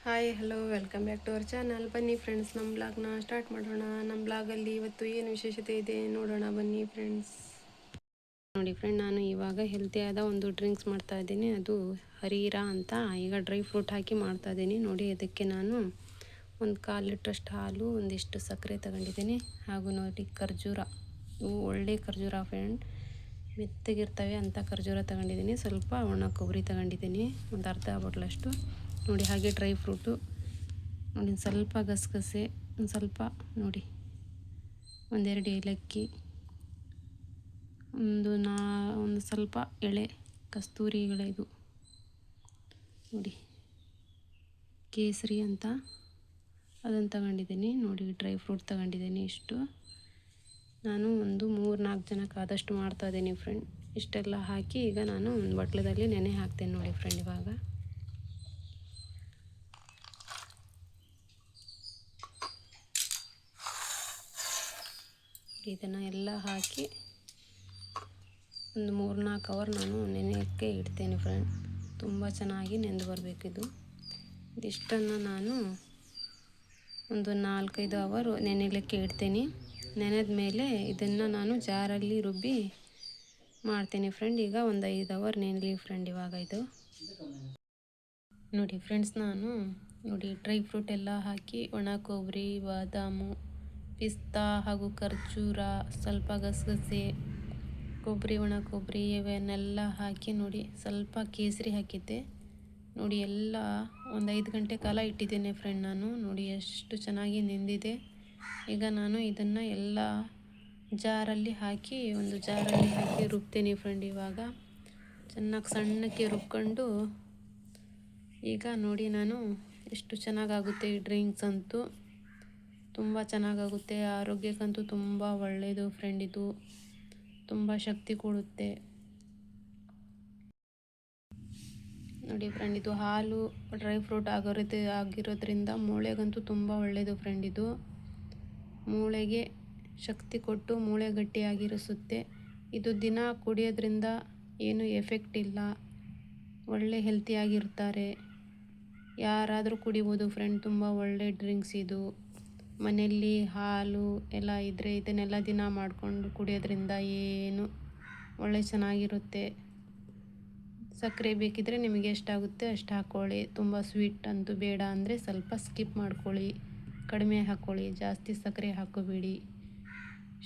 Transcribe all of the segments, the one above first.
Hi hello welcome back to our channel. ಬನ್ನಿ friends, ನಮ್ಮ ಬ್ಲಾಗ್ನ ಸ್ಟಾರ್ಟ್ ಮಾಡೋಣ. ನಮ್ಮ ಬ್ಲಾಗಲ್ಲಿ ಇವತ್ತು ಏನು ವಿಶೇಷತೆ ಇದೆ ನೋಡೋಣ ಬನ್ನಿ ಫ್ರೆಂಡ್ಸ್. ನೋಡಿ ಫ್ರೆಂಡ್, ನಾನು ಇವಾಗ ಹೆಲ್ತಿಯಾದ ಒಂದು ಡ್ರಿಂಕ್ಸ್ ಮಾಡ್ತಾ ಇದ್ದೀನಿ. ಅದು ಹರೀರಾ ಅಂತ. ಈಗ ಡ್ರೈ ಫ್ರೂಟ್ ಹಾಕಿ ಮಾಡ್ತಾ ಇದ್ದೀನಿ. ನೋಡಿ, ಅದಕ್ಕೆ ನಾನು ಒಂದು 1/4 ಲೀಟ್ರಷ್ಟು ಹಾಲು, ಒಂದಿಷ್ಟು ಸಕ್ಕರೆ ತಗೊಂಡಿದ್ದೀನಿ. ಹಾಗೂ ನೋಡಿ ಖರ್ಜೂರ, ಇವು ಒಳ್ಳೆ ಖರ್ಜೂರ ಫ್ರೆಂಡ್, ಮೆತ್ತಗಿರ್ತವೆ ಅಂತ ಖರ್ಜೂರ ತಗೊಂಡಿದ್ದೀನಿ. ಸ್ವಲ್ಪ ಒಣ ಕೊಬ್ಬರಿ ತಗೊಂಡಿದ್ದೀನಿ, ಒಂದು ಅರ್ಧ ಬಾಟ್ಲಷ್ಟು. ನೋಡಿ, ಹಾಗೆ ಡ್ರೈ ಫ್ರೂಟು ನೋಡಿ, ಸ್ವಲ್ಪ ಗಸಗಸೆ, ಒಂದು ಸ್ವಲ್ಪ ನೋಡಿ, ಒಂದೆರಡು ಏಲಕ್ಕಿ, ಒಂದು ಸ್ವಲ್ಪ ಎಳೆ ಕಸ್ತೂರಿ ಎಳೆದು ನೋಡಿ, ಕೇಸರಿ ಅಂತ ಅದನ್ನು ತಗೊಂಡಿದ್ದೀನಿ. ನೋಡಿ, ಡ್ರೈ ಫ್ರೂಟ್ ತಗೊಂಡಿದ್ದೀನಿ. ಇಷ್ಟು ನಾನು ಒಂದು 3-4 ಜನಕ್ಕೆ ಆದಷ್ಟು ಮಾಡ್ತಾಯಿದ್ದೀನಿ ಫ್ರೆಂಡ್. ಇಷ್ಟೆಲ್ಲ ಹಾಕಿ ಈಗ ನಾನು ಒಂದು ಬಟ್ಲದಲ್ಲಿ ನೆನೆ ಹಾಕ್ತೇನೆ. ನೋಡಿ ಫ್ರೆಂಡ್, ಇವಾಗ ಇದನ್ನು ಎಲ್ಲ ಹಾಕಿ ಒಂದು 3-4 ಅವರ್ ನಾನು ನೆನೆಯೋಕ್ಕೆ ಇಡ್ತೇನೆ ಫ್ರೆಂಡ್. ತುಂಬ ಚೆನ್ನಾಗಿ ನೆಂದು ಬರಬೇಕಿದು. ಇದಿಷ್ಟನ್ನು ನಾನು ಒಂದು 4-5 ಅವರ್ ನೆನೆಯಲಿಕ್ಕೆ ಇಡ್ತೀನಿ. ನೆನೆದ ಮೇಲೆ ಇದನ್ನು ನಾನು ಜಾರಲ್ಲಿ ರುಬ್ಬಿ ಮಾಡ್ತೀನಿ ಫ್ರೆಂಡ್. ಈಗ ಒಂದು 5 ಅವರ್ ನೆನೆಯಲಿ ಫ್ರೆಂಡ್. ಇವಾಗ ಇದು ನೋಡಿ ಫ್ರೆಂಡ್ಸ್, ನಾನು ನೋಡಿ ಡ್ರೈ ಫ್ರೂಟ್ ಎಲ್ಲ ಹಾಕಿ, ಒಣ ಕೊಬ್ಬರಿ, ಬಾದಾಮು, ಪಿಸ್ತಾ ಹಾಗೂ ಖರ್ಜೂರ, ಸ್ವಲ್ಪ ಗಸಗಸೆ, ಕೊಬ್ಬರಿ, ಒಣ ಕೊಬ್ಬರಿ ಇವನ್ನೆಲ್ಲ ಹಾಕಿ ನೋಡಿ, ಸ್ವಲ್ಪ ಕೇಸರಿ ಹಾಕಿದ್ದೆ. ನೋಡಿ, ಎಲ್ಲ ಒಂದು 5 ಗಂಟೆ ಕಾಲ ಇಟ್ಟಿದ್ದೇನೆ ಫ್ರೆಂಡ್ ನಾನು. ನೋಡಿ ಎಷ್ಟು ಚೆನ್ನಾಗಿ ನೆಂದಿದೆ. ಈಗ ನಾನು ಇದನ್ನು ಎಲ್ಲ ಜಾರಲ್ಲಿ ಹಾಕಿ ರುಬ್ತೇನೆ ಫ್ರೆಂಡ್. ಇವಾಗ ಚೆನ್ನಾಗಿ ಸಣ್ಣಕ್ಕೆ ರುಬ್ಕೊಂಡು, ಈಗ ನೋಡಿ ನಾನು ಎಷ್ಟು ಚೆನ್ನಾಗಾಗುತ್ತೆ ಈ ಡ್ರಿಂಕ್ಸ್ ಅಂತೂ. ತುಂಬ ಚೆನ್ನಾಗಾಗುತ್ತೆ, ಆರೋಗ್ಯಕ್ಕಂತೂ ತುಂಬ ಒಳ್ಳೆಯದು ಫ್ರೆಂಡ್. ಇದು ತುಂಬ ಶಕ್ತಿ ಕೊಡುತ್ತೆ ನೋಡಿ ಫ್ರೆಂಡ್. ಇದು ಹಾಲು ಡ್ರೈ ಫ್ರೂಟ್ ಆಗಿರೋದ್ರಿಂದ ಮೂಳೆಗಂತೂ ತುಂಬ ಒಳ್ಳೆಯದು ಫ್ರೆಂಡ್. ಇದು ಮೂಳೆಗೆ ಶಕ್ತಿ ಕೊಟ್ಟು ಮೂಳೆ ಗಟ್ಟಿಯಾಗಿರಿಸುತ್ತೆ. ಇದು ದಿನ ಕುಡಿಯೋದ್ರಿಂದ ಏನು ಎಫೆಕ್ಟ್ ಇಲ್ಲ, ಒಳ್ಳೆ ಹೆಲ್ತಿಯಾಗಿರ್ತಾರೆ. ಯಾರಾದರೂ ಕುಡಿಬೋದು ಫ್ರೆಂಡ್. ತುಂಬ ಒಳ್ಳೆ ಡ್ರಿಂಕ್ಸ್ ಇದು. ಮನೆಯಲ್ಲಿ ಹಾಲು ಎಲ್ಲ ಇದ್ದರೆ ಇದನ್ನೆಲ್ಲ ದಿನ ಮಾಡಿಕೊಂಡು ಕುಡಿಯೋದ್ರಿಂದ ಏನು ಒಳ್ಳೆ ಚೆನ್ನಾಗಿರುತ್ತೆ. ಸಕ್ಕರೆ ಬೇಕಿದ್ದರೆ ನಿಮಗೆ ಎಷ್ಟಾಗುತ್ತೆ ಅಷ್ಟು ಹಾಕ್ಕೊಳ್ಳಿ. ತುಂಬ ಸ್ವೀಟ್ ಅಂತೂ ಬೇಡ ಅಂದರೆ ಸ್ವಲ್ಪ ಸ್ಕಿಪ್ ಮಾಡ್ಕೊಳ್ಳಿ, ಕಡಿಮೆ ಹಾಕ್ಕೊಳ್ಳಿ. ಜಾಸ್ತಿ ಸಕ್ಕರೆ ಹಾಕೋಬೇಡಿ,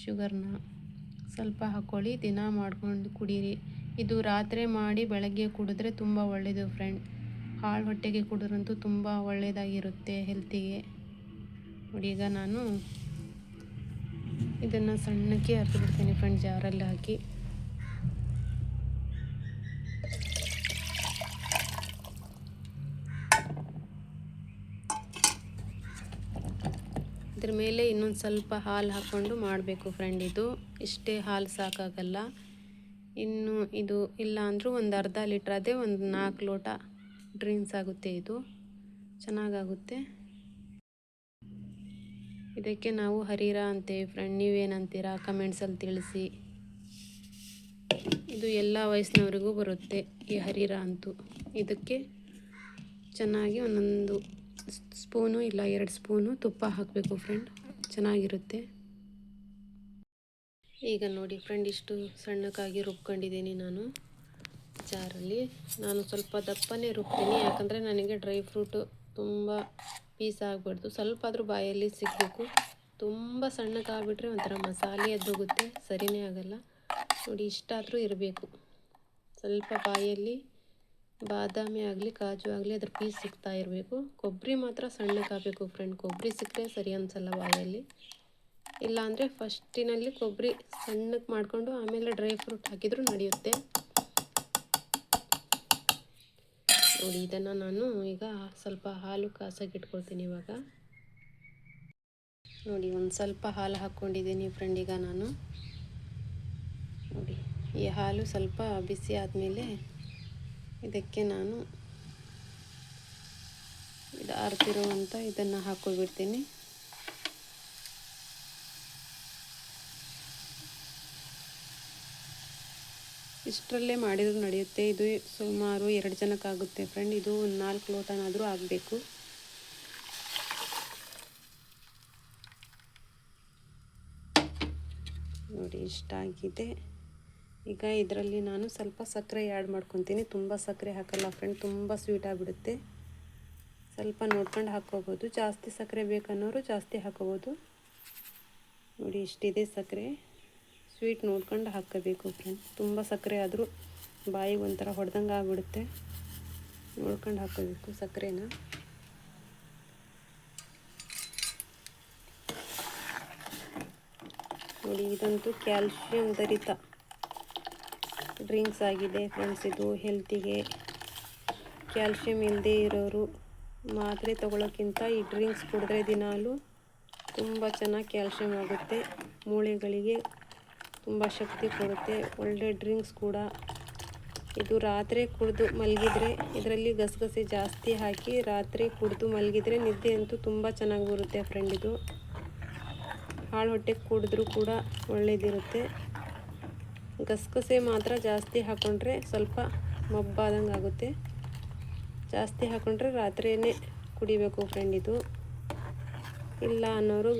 ಶುಗರ್ನ ಸ್ವಲ್ಪ ಹಾಕ್ಕೊಳ್ಳಿ. ದಿನ ಮಾಡ್ಕೊಂಡು ಕುಡೀರಿ. ಇದು ರಾತ್ರಿ ಮಾಡಿ ಬೆಳಗ್ಗೆ ಕುಡಿದ್ರೆ ತುಂಬ ಒಳ್ಳೆಯದು ಫ್ರೆಂಡ್. ಹಾಳು ಹೊಟ್ಟೆಗೆ ಕುಡಿದ್ರಂತೂ ತುಂಬ ಒಳ್ಳೆಯದಾಗಿರುತ್ತೆ ಹೆಲ್ತಿಗೆ. ನೋಡಿ, ಈಗ ನಾನು ಇದನ್ನು ಸಣ್ಣಕ್ಕೆ ಅರ್ದು ಬಿಡ್ತೀನಿ ಫ್ರೆಂಡ್, ಜಾರಲ್ಲಿ ಹಾಕಿ. ಇದ್ರ ಮೇಲೆ ಇನ್ನೊಂದು ಸ್ವಲ್ಪ ಹಾಲು ಹಾಕ್ಕೊಂಡು ಮಾಡಬೇಕು ಫ್ರೆಂಡ್. ಇದು ಇಷ್ಟೇ ಹಾಲು ಸಾಕಾಗಲ್ಲ. ಇನ್ನು ಇದು ಇಲ್ಲ ಅಂದರೂ ಒಂದು ಅರ್ಧ ಲೀಟ್ರ್, ಅದೇ ಒಂದು 4 ಲೋಟ ಡ್ರಿಂಕ್ಸ್ ಆಗುತ್ತೆ. ಇದು ಚೆನ್ನಾಗಾಗುತ್ತೆ. ಇದಕ್ಕೆ ನಾವು ಹರೀರಾ ಅಂತೇವೆ ಫ್ರೆಂಡ್. ನೀವೇನಂತೀರಾ ಕಮೆಂಟ್ಸಲ್ಲಿ ತಿಳಿಸಿ. ಇದು ಎಲ್ಲ ವಯಸ್ಸಿನವರಿಗೂ ಬರುತ್ತೆ ಈ ಹರೀರಾ ಅಂತೂ. ಇದಕ್ಕೆ ಚೆನ್ನಾಗಿ ಒಂದೊಂದು ಸ್ಪೂನು ಇಲ್ಲ 2 ಸ್ಪೂನು ತುಪ್ಪ ಹಾಕಬೇಕು ಫ್ರೆಂಡ್, ಚೆನ್ನಾಗಿರುತ್ತೆ. ಈಗ ನೋಡಿ ಫ್ರೆಂಡ್, ಇಷ್ಟು ಸಣ್ಣಕ್ಕಾಗಿ ರುಬ್ಕೊಂಡಿದ್ದೀನಿ ನಾನು ಜಾರಲ್ಲಿ. ನಾನು ಸ್ವಲ್ಪ ದಪ್ಪನೇ ರುಬ್ತೀನಿ, ಯಾಕಂದರೆ ನನಗೆ ಡ್ರೈ ಫ್ರೂಟು ತುಂಬ ಪೀಸ್ ಆಗಬಾರ್ದು. ಸ್ವಲ್ಪ ಆದರೂ ಬಾಯಲ್ಲಿ ಸಿಗಬೇಕು. ತುಂಬ ಸಣ್ಣಕ್ಕಾಗ್ಬಿಟ್ರೆ ಒಂಥರ ಮಸಾಲೆ ಎದ್ದೋಗುತ್ತೆ, ಸರಿಯೇ ಆಗಲ್ಲ. ನೋಡಿ, ಇಷ್ಟಾದರೂ ಇರಬೇಕು. ಸ್ವಲ್ಪ ಬಾಯಲ್ಲಿ ಬಾದಾಮಿ ಆಗಲಿ ಕಾಜು ಆಗಲಿ ಅದ್ರ ಪೀಸ್ ಸಿಗ್ತಾ ಇರಬೇಕು. ಕೊಬ್ಬರಿ ಮಾತ್ರ ಸಣ್ಣಕ್ಕಾಗಬೇಕು ಫ್ರೆಂಡ್. ಕೊಬ್ಬರಿ ಸಿಕ್ಕರೆ ಸರಿ ಅನಿಸಲ್ಲ ಬಾಯಲ್ಲಿ. ಇಲ್ಲಾಂದರೆ ಫಸ್ಟಿನಲ್ಲಿ ಕೊಬ್ಬರಿ ಸಣ್ಣಕ್ಕೆ ಮಾಡಿಕೊಂಡು ಆಮೇಲೆ ಡ್ರೈ ಫ್ರೂಟ್ ಹಾಕಿದರೂ ನಡೆಯುತ್ತೆ. ನೋಡಿ, ಇದನ್ನು ನಾನು ಈಗ ಸ್ವಲ್ಪ ಹಾಲು ಕಾಸಕ್ಕೆ ಇಟ್ಕೊಳ್ತೀನಿ. ಇವಾಗ ನೋಡಿ, ಒಂದು ಸ್ವಲ್ಪ ಹಾಲು ಹಾಕ್ಕೊಂಡಿದ್ದೀನಿ ಫ್ರೆಂಡ್. ಈಗ ನಾನು ನೋಡಿ, ಈ ಹಾಲು ಸ್ವಲ್ಪ ಬಿಸಿ ಆದಮೇಲೆ ಇದಕ್ಕೆ ನಾನು ಇದು ಆರ್ತಿರುವಂಥ ಇದನ್ನು ಹಾಕ್ಕೊಬಿಡ್ತೀನಿ. ಇಷ್ಟರಲ್ಲೇ ಮಾಡಿದರೂ ನಡೆಯುತ್ತೆ. ಇದು ಸುಮಾರು 2 ಜನಕ್ಕಾಗುತ್ತೆ ಫ್ರೆಂಡ್. ಇದು ಒಂದು 4 ಲೋಟನಾದರೂ ಆಗಬೇಕು. ನೋಡಿ ಇಷ್ಟ ಆಗಿದೆ. ಈಗ ಇದರಲ್ಲಿ ನಾನು ಸ್ವಲ್ಪ ಸಕ್ಕರೆ ಆ್ಯಡ್ ಮಾಡ್ಕೊತೀನಿ. ತುಂಬ ಸಕ್ಕರೆ ಹಾಕಲ್ಲ ಫ್ರೆಂಡ್, ತುಂಬ ಸ್ವೀಟ್ ಆಗಿಬಿಡುತ್ತೆ. ಸ್ವಲ್ಪ ನೋಡ್ಕೊಂಡು ಹಾಕ್ಕೋಬೋದು. ಜಾಸ್ತಿ ಸಕ್ಕರೆ ಬೇಕನ್ನೋರು ಜಾಸ್ತಿ ಹಾಕ್ಕೋಬೋದು. ನೋಡಿ ಇಷ್ಟಿದೆ ಸಕ್ಕರೆ. ಸ್ವೀಟ್ ನೋಡ್ಕೊಂಡು ಹಾಕ್ಕೋಬೇಕು ಫ್ರೆಂಡ್. ತುಂಬ ಸಕ್ಕರೆ ಆದರೂ ಬಾಯಿಗೆ ಒಂಥರ ಹೊಡೆದಂಗೆ ಆಗಿಬಿಡುತ್ತೆ. ನೋಡ್ಕೊಂಡು ಹಾಕ್ಕೋಬೇಕು ಸಕ್ಕರೆನ. ನೋಡಿ ಇದಂತೂ ಕ್ಯಾಲ್ಶಿಯಂ ಭರಿತ ಡ್ರಿಂಕ್ಸ್ ಆಗಿದೆ ಫ್ರೆಂಡ್ಸ್. ಇದು ಹೆಲ್ತಿಗೆ ಕ್ಯಾಲ್ಶಿಯಂ ಇಲ್ಲದೆ ಇರೋರು ಮಾತ್ರೆ ತಗೊಳ್ಳೋಕ್ಕಿಂತ ಈ ಡ್ರಿಂಕ್ಸ್ ಕುಡಿದ್ರೆ ದಿನಾಲು ತುಂಬ ಚೆನ್ನಾಗಿ ಕ್ಯಾಲ್ಶಿಯಂ ಆಗುತ್ತೆ. ಮೂಳೆಗಳಿಗೆ ತುಂಬ ಶಕ್ತಿ ಕೊಡುತ್ತೆ. ಒಳ್ಳೆ ಡ್ರಿಂಕ್ಸ್ ಕೂಡ ಇದು. ರಾತ್ರಿ ಕುಡಿದು ಮಲಗಿದರೆ ಇದರಲ್ಲಿ ಗಸಗಸೆ ಜಾಸ್ತಿ ಹಾಕಿ ರಾತ್ರಿ ಕುಡಿದು ಮಲಗಿದರೆ ನಿದ್ದೆ ಅಂತೂ ತುಂಬ ಚೆನ್ನಾಗಿ ಬರುತ್ತೆ ಫ್ರೆಂಡ್. ಇದು ಹಾಳು ಹೊಟ್ಟೆಗೆ ಕುಡಿದ್ರೂ ಕೂಡ ಒಳ್ಳೆಯದಿರುತ್ತೆ. ಗಸಗಸೆ ಮಾತ್ರ ಜಾಸ್ತಿ ಹಾಕ್ಕೊಂಡ್ರೆ ಸ್ವಲ್ಪ ಮಬ್ಬಾದಂಗೆ ಆಗುತ್ತೆ. ಜಾಸ್ತಿ ಹಾಕ್ಕೊಂಡ್ರೆ ರಾತ್ರಿಯೇ ಕುಡಿಬೇಕು ಫ್ರೆಂಡ್. ಇದು ಇಲ್ಲ ಅನ್ನೋರು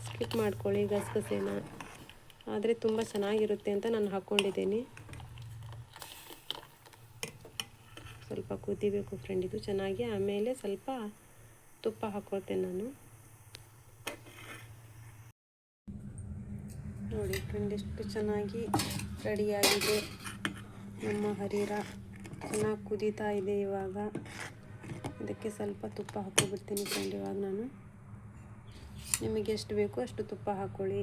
ಸ್ಕಿಪ್ ಮಾಡ್ಕೊಳ್ಳಿ ಗಸಗಸೆನ. ಆದರೆ ತುಂಬ ಚೆನ್ನಾಗಿರುತ್ತೆ ಅಂತ ನಾನು ಹಾಕ್ಕೊಂಡಿದ್ದೀನಿ. ಸ್ವಲ್ಪ ಕುದಿಬೇಕು ಫ್ರೆಂಡ್ ಇದು ಚೆನ್ನಾಗಿ. ಆಮೇಲೆ ಸ್ವಲ್ಪ ತುಪ್ಪ ಹಾಕ್ಕೊಳ್ತೇನೆ ನಾನು. ನೋಡಿ ಫ್ರೆಂಡ್ ಎಷ್ಟು ಚೆನ್ನಾಗಿ ರೆಡಿಯಾಗಿದೆ ನಮ್ಮ ಹರೀರ. ಚೆನ್ನಾಗಿ ಕುದೀತಾ ಇದೆ ಇವಾಗ. ಇದಕ್ಕೆ ಸ್ವಲ್ಪ ತುಪ್ಪ ಹಾಕ್ಕೊಬಿಡ್ತೀನಿ ಫ್ರೆಂಡ್ ಇವಾಗ ನಾನು. ನಿಮಗೆ ಎಷ್ಟು ಬೇಕೋ ಅಷ್ಟು ತುಪ್ಪ ಹಾಕ್ಕೊಳ್ಳಿ.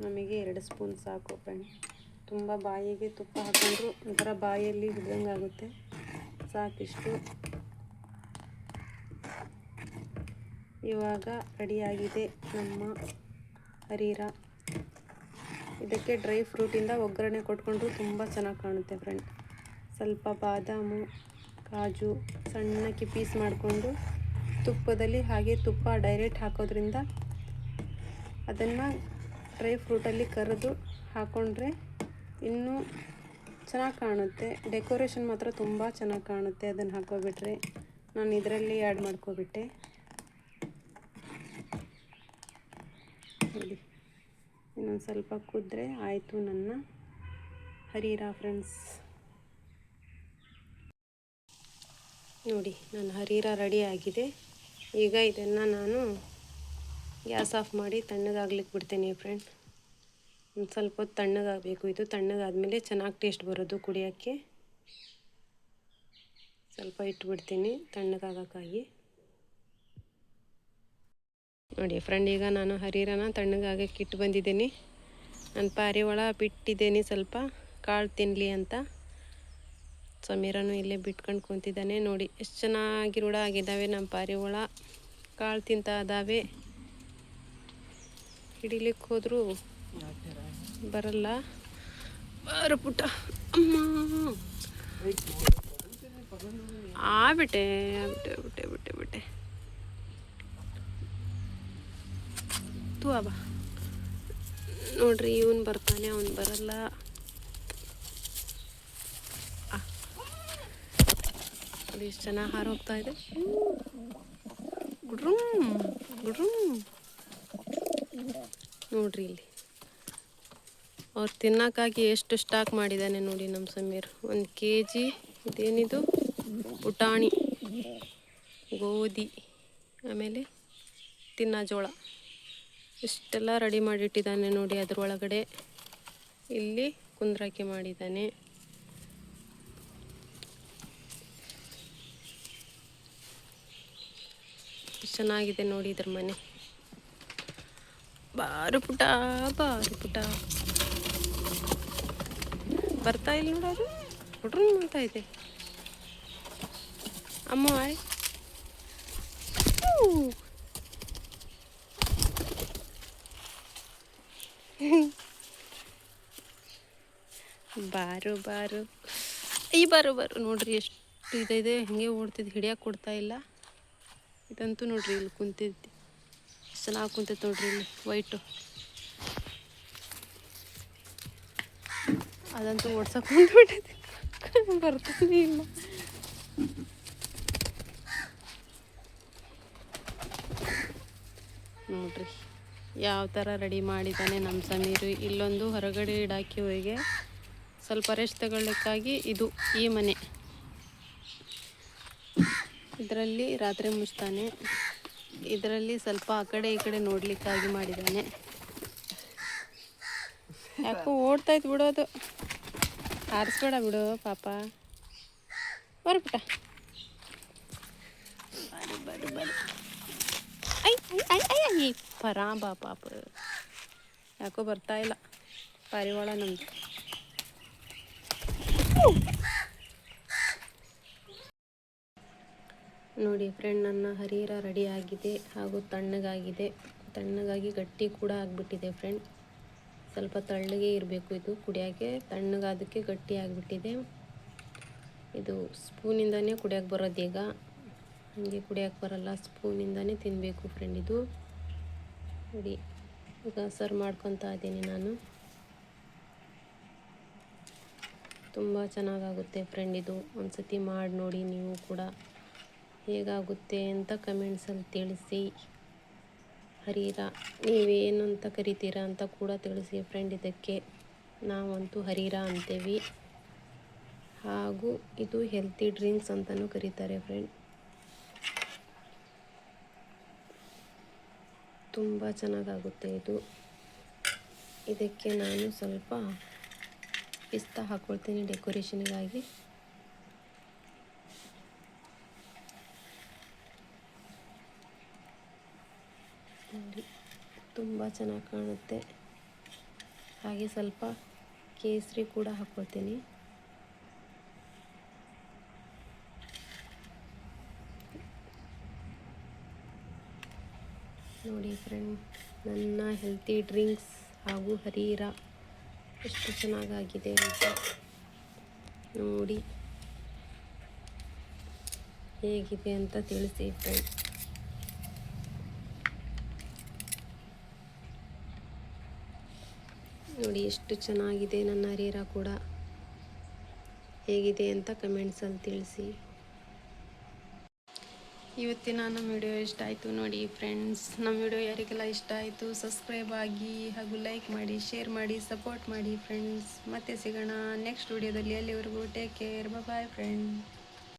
ನಮಗೆ 2 ಸ್ಪೂನ್ ಸಾಕು ಫ್ರೆಂಡ್. ತುಂಬ ಬಾಯಿಗೆ ತುಪ್ಪ ಹಾಕೊಂಡ್ರು ಒಂಥರ ಬಾಯಲ್ಲಿ ಹಿಡ್ದಂಗೆ ಆಗುತ್ತೆ. ಸಾಕಿಷ್ಟು. ಇವಾಗ ರೆಡಿಯಾಗಿದೆ ನಮ್ಮ ಹರೀರ. ಇದಕ್ಕೆ ಡ್ರೈ ಫ್ರೂಟಿಂದ ಒಗ್ಗರಣೆ ಕೊಟ್ಕೊಂಡ್ರು ತುಂಬ ಚೆನ್ನಾಗಿ ಕಾಣುತ್ತೆ ಫ್ರೆಂಡ್. ಸ್ವಲ್ಪ ಬಾದಾಮು, ಕಾಜು ಸಣ್ಣಕ್ಕೆ ಪೀಸ್ ಮಾಡಿಕೊಂಡು ತುಪ್ಪದಲ್ಲಿ ಹಾಗೆ ತುಪ್ಪ ಡೈರೆಕ್ಟ್ ಹಾಕೋದ್ರಿಂದ ಅದನ್ನು ಡ್ರೈ ಫ್ರೂಟಲ್ಲಿ ಕರೆದು ಹಾಕ್ಕೊಂಡ್ರೆ ಇನ್ನೂ ಚೆನ್ನಾಗಿ ಕಾಣುತ್ತೆ. ಡೆಕೋರೇಷನ್ ಮಾತ್ರ ತುಂಬ ಚೆನ್ನಾಗಿ ಕಾಣುತ್ತೆ ಅದನ್ನು ಹಾಕೋಬಿಟ್ರೆ. ನಾನು ಇದರಲ್ಲಿ ಆ್ಯಡ್ ಮಾಡ್ಕೊಬಿಟ್ಟೆ. ನೋಡಿ ಇನ್ನೊಂದು ಸ್ವಲ್ಪ ಕುದ್ರೆ ಆಯಿತು ನನ್ನ ಹರೀರ ಫ್ರೆಂಡ್ಸ್. ನೋಡಿ ನನ್ನ ಹರೀರ ರೆಡಿ ಆಗಿದೆ. ಈಗ ಇದನ್ನು ನಾನು ಗ್ಯಾಸ್ ಆಫ್ ಮಾಡಿ ತಣ್ಣಗಾಗ್ಲಿಕ್ಕೆ ಬಿಡ್ತೀನಿ ಫ್ರೆಂಡ್. ಒಂದು ಸ್ವಲ್ಪ ಹೊತ್ತು ತಣ್ಣಗಾಗಬೇಕು. ಇದು ತಣ್ಣಗಾದ್ಮೇಲೆ ಚೆನ್ನಾಗಿ ಟೇಸ್ಟ್ ಬರೋದು ಕುಡಿಯೋಕ್ಕೆ. ಸ್ವಲ್ಪ ಇಟ್ಬಿಡ್ತೀನಿ ತಣ್ಣಗಾಗೋಕ್ಕಾಗಿ. ನೋಡಿ ಫ್ರೆಂಡ್ ಈಗ ನಾನು ಹರೀರನ ತಣ್ಣಗಾಗಕ್ಕೆ ಇಟ್ಟು ಬಂದಿದ್ದೀನಿ. ನಾನು ಪಾರಿವಾಳ ಬಿಟ್ಟಿದ್ದೀನಿ ಸ್ವಲ್ಪ ಕಾಳು ತಿನ್ನಲಿ ಅಂತ. ಸಮೀರನು ಇಲ್ಲೇ ಬಿಟ್ಕೊಂಡು ಕುಂತಿದ್ದಾನೆ. ನೋಡಿ ಎಷ್ಟು ಚೆನ್ನಾಗಿ ರೂಢ ಆಗಿದ್ದಾವೆ ನಮ್ಮ ಪಾರಿವಾಳ. ಕಾಳು ತಿಂತಾ ಇದ್ದಾವೆ. ಹಿಡಿಲಿಕ್ಕೆ ಹೋದರೂ ಬರಲ್ಲ. ಬಾರ ಪುಟ್ಟ ಅಮ್ಮ. ಬಿಟ್ಟೆ ತೂ ಬಾ. ನೋಡ್ರಿ ಇವನು ಬರ್ತಾನೆ, ಅವನು ಬರಲ್ಲ. ಅದು ಎಷ್ಟು ಚೆನ್ನಾಗಿ ಹಾರ ಹೋಗ್ತಾ ಇದೆ. ಗುಡ್ರೂಮ್ ನೋಡ್ರಿ ಇಲ್ಲಿ ಅವ್ರು ತಿನ್ನೋಕ್ಕಾಗಿ ಎಷ್ಟು ಸ್ಟಾಕ್ ಮಾಡಿದ್ದಾನೆ ನೋಡಿ ನಮ್ಮ ಸಮೀರ್. 1 kg ಇದೇನಿದು ಪುಟಾಣಿ, ಗೋಧಿ, ಆಮೇಲೆ ತಿನ್ನೋ ಜೋಳ ಇಷ್ಟೆಲ್ಲ ರೆಡಿ ಮಾಡಿಟ್ಟಿದ್ದಾನೆ ನೋಡಿ. ಅದರೊಳಗಡೆ ಇಲ್ಲಿ ಕುಂದ್ರಾಕಿ ಮಾಡಿದ್ದಾನೆ. ಚೆನ್ನಾಗಿದೆ ನೋಡಿ ಇದ್ರ ಮನೆ. ಬಾರು ಪುಟ ಬರ್ತಾ ಇಲ್ಲ ನೋಡೋದು. ಹುಡ್ರು ಅಂತ ಇದೆ ಅಮ್ಮ. ಬಾರು ಈ ಬಾರು ನೋಡ್ರಿ ಎಷ್ಟು ಇದೆ. ಹಿಂಗೆ ಓಡ್ತಿದ್ದು ಹಿಡಿಯೋಕೆ ಕೊಡ್ತಾ ಇಲ್ಲ. ಇದಂತೂ ನೋಡ್ರಿ ಇಲ್ಲಿ ಕುಂತಿದ್ದೆ ಎಷ್ಟು ಚೆನ್ನಾಗಿ ಕುಂತೈತೆ ನೋಡ್ರಿ ಇಲ್ಲಿ ವೈಟು. ಅದಂತೂ ಓಡ್ಸಕ್ಕೆ ಕುಂತ್ಬಿಟ್ಟೈತೆ. ಬರ್ತಾನೆ ಇಲ್ಲ. ನೋಡ್ರಿ ಯಾವ ಥರ ರೆಡಿ ಮಾಡಿದ್ದಾನೆ ನಮ್ಮ ಸಮೀರು. ಇಲ್ಲೊಂದು ಹೊರಗಡೆ ಇಡಾಕಿ ಹೋಗಿ ಸ್ವಲ್ಪ ರೆಸ್ಟ್ ತಗೊಳ್ಳಿಕ್ಕಾಗಿ ಇದು ಈ ಮನೆ, ಇದರಲ್ಲಿ ರಾತ್ರಿ ಮುಚ್ತಾನೆ, ಇದರಲ್ಲಿ ಸ್ವಲ್ಪ ಆ ಕಡೆ ಈ ಕಡೆ ನೋಡ್ಲಿಕ್ಕಾಗಿ ಮಾಡಿದ್ದಾನೆ. ಯಾಕೋ ಓಡ್ತಾಯ್ತು ಬಿಡೋದು, ಆರಿಸ್ಬೇಡ ಬಿಡು ಪಾಪ. ಬರ್ಬಿಟ್ಟ ಬರು ಬರು ಐ ಐ ಐ ಐ ಪರಾಂಬ ಪಾಪ. ಯಾಕೋ ಬರ್ತಾ ಇಲ್ಲ ಪಾರಿವಾಳ ನಮ್ದು. ನೋಡಿ ಫ್ರೆಂಡ್, ನನ್ನ ಹರೀರ ರೆಡಿ ಆಗಿದೆ ಹಾಗೂ ತಣ್ಣಗಾಗಿ ಗಟ್ಟಿ ಕೂಡ ಆಗಿಬಿಟ್ಟಿದೆ ಫ್ರೆಂಡ್. ಸ್ವಲ್ಪ ತಳ್ಳಗೆ ಇರಬೇಕು ಇದು ಕುಡಿಯೋಕ್ಕೆ, ತಣ್ಣಗಾದಕ್ಕೆ ಗಟ್ಟಿ ಆಗಿಬಿಟ್ಟಿದೆ. ಇದು ಸ್ಪೂನಿಂದನೇ ಕುಡಿಯೋಕ್ಕೆ ಬರೋದು, ಈಗ ಹಾಗೆ ಕುಡಿಯೋಕ್ಕೆ ಬರಲ್ಲ, ಸ್ಪೂನಿಂದನೇ ತಿನ್ನಬೇಕು ಫ್ರೆಂಡ್. ಇದು ನೋಡಿ ಈಗ ಸರ್ವ್ ಮಾಡ್ಕೊತಾ ಇದ್ದೀನಿ ನಾನು. ತುಂಬ ಚೆನ್ನಾಗಾಗುತ್ತೆ ಫ್ರೆಂಡ್ ಇದು. ಒಂದು ಸತಿ ಮಾಡಿ ನೋಡಿ ನೀವು ಕೂಡ, ಹೇಗಾಗುತ್ತೆ ಅಂತ ಕಮೆಂಟ್ಸಲ್ಲಿ ತಿಳಿಸಿ. ಹರೀರ ನೀವೇನು ಅಂತ ಕರಿತೀರಾ ಅಂತ ಕೂಡ ತಿಳಿಸಿ ಫ್ರೆಂಡ್. ಇದಕ್ಕೆ ನಾವಂತೂ ಹರೀರ ಅಂತೇವಿ, ಹಾಗೂ ಇದು ಹೆಲ್ತಿ ಡ್ರಿಂಕ್ಸ್ ಅಂತಲೂ ಕರೀತಾರೆ ಫ್ರೆಂಡ್. ತುಂಬ ಚೆನ್ನಾಗಾಗುತ್ತೆ ಇದು. ಇದಕ್ಕೆ ನಾನು ಸ್ವಲ್ಪ ಪಿಸ್ತಾ ಹಾಕ್ಕೊಳ್ತೀನಿ ಡೆಕೋರೇಷನ್ಗಾಗಿ. ನೋಡಿ ತುಂಬ ಚೆನ್ನಾಗಿ ಕಾಣುತ್ತೆ. ಹಾಗೆ ಸ್ವಲ್ಪ ಕೇಸರಿ ಕೂಡ ಹಾಕ್ಕೊಳ್ತೀನಿ. ನೋಡಿ ಫ್ರೆಂಡ್, ನನ್ನ ಹೆಲ್ತಿ ಡ್ರಿಂಕ್ಸ್ ಹಾಗೂ ಹರೀರ ಎಷ್ಟು ಚೆನ್ನಾಗಾಗಿದೆ ಅಂತ ನೋಡಿ, ಹೇಗಿದೆ ಅಂತ ತಿಳಿಸಿ ಫ್ರೆಂಡ್. ನೋಡಿ ಎಷ್ಟು ಚೆನ್ನಾಗಿದೆ ನನ್ನ ಹರೀರ ಕೂಡ. ಹೇಗಿದೆ ಅಂತ ಕಮೆಂಟ್ಸಲ್ಲಿ ತಿಳಿಸಿ. ಇವತ್ತಿನ ನಮ್ಮ ವಿಡಿಯೋ ಇಷ್ಟ ಆಯಿತು ನೋಡಿ ಫ್ರೆಂಡ್ಸ್. ನಮ್ಮ ವಿಡಿಯೋ ಯಾರಿಗೆಲ್ಲ ಇಷ್ಟ ಆಯಿತು ಸಬ್ಸ್ಕ್ರೈಬ್ ಆಗಿ ಹಾಗೂ ಲೈಕ್ ಮಾಡಿ, ಶೇರ್ ಮಾಡಿ, ಸಪೋರ್ಟ್ ಮಾಡಿ ಫ್ರೆಂಡ್ಸ್. ಮತ್ತೆ ಸಿಗೋಣ ನೆಕ್ಸ್ಟ್ ವಿಡಿಯೋದಲ್ಲಿ. ಅಲ್ಲಿವರೆಗೂ ಟೇಕ್ ಕೇರ್, ಬಾಯ್ ಫ್ರೆಂಡ್.